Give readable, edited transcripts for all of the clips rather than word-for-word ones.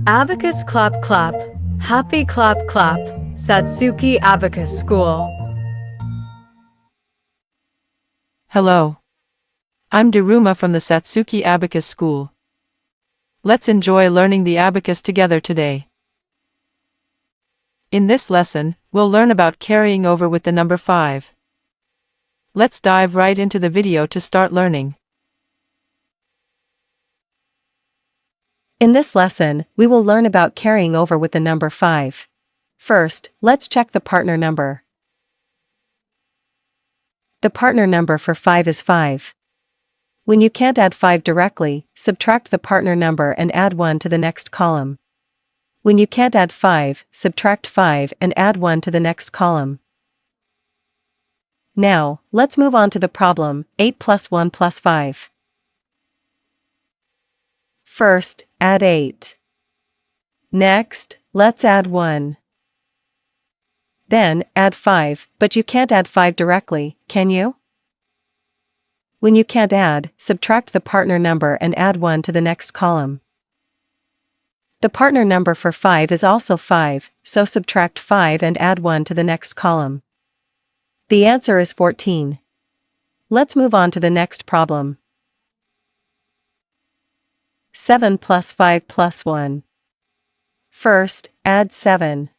Abacus clap clap, happy clap clap, Satsuki Abacus School. Hello. I'm Daruma from the Satsuki Abacus School. Let's enjoy learning the abacus together today. In this lesson, we'll learn about carrying over with the number 5. Let's dive right into the video to start learning. In this lesson, we will learn about carrying over with the number 5. First, let's check the partner number. The partner number for 5 is 5. When you can't add 5 directly, subtract the partner number and add 1 to the next column. When you can't add 5, subtract 5 and add 1 to the next column. Now, let's move on to the problem, 8 plus 1 plus 5. First, add 8. Next, let's add 1. Then, add 5, but you can't add 5 directly, can you? When you can't add, subtract the partner number and add 1 to the next column. The partner number for 5 is also 5, so subtract 5 and add 1 to the next column. The answer is 14. Let's move on to the next problem. 7 plus 5 plus 1. First, add 7.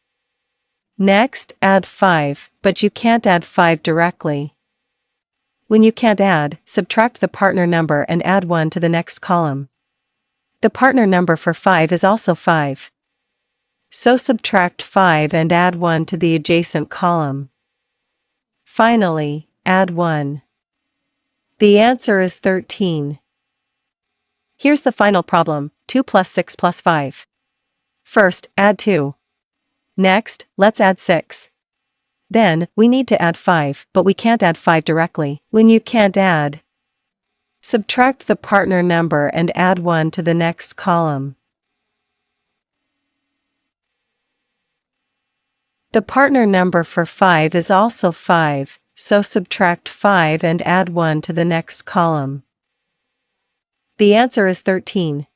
Next, add 5, but you can't add 5 directly. When you can't add, subtract the partner number and add 1 to the next column. The partner number for 5 is also 5. So subtract 5 and add 1 to the adjacent column. Finally, add 1. The answer is 13. Here's the final problem, 2 plus 6 plus 5. First, add 2. Next, let's add 6. Then, we need to add 5, but we can't add 5 directly. When you can't add, subtract the partner number and add 1 to the next column. The partner number for 5 is also 5, so subtract 5 and add 1 to the next column. The answer is 13.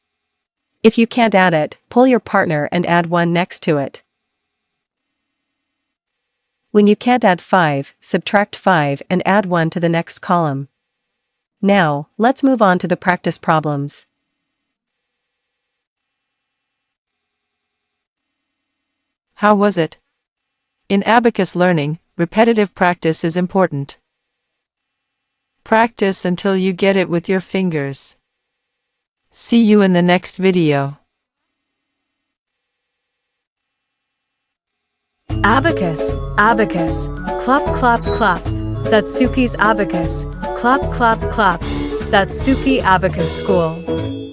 If you can't add it, pull your partner and add 1 next to it. When you can't add 5, subtract 5 and add 1 to the next column. Now, let's move on to the practice problems. How was it? In abacus learning, repetitive practice is important. Practice until you get it with your fingers. See you in the next video. Abacus, abacus, clap clap clap, Satsuki's abacus, clap clap clap, Satsuki Abacus School.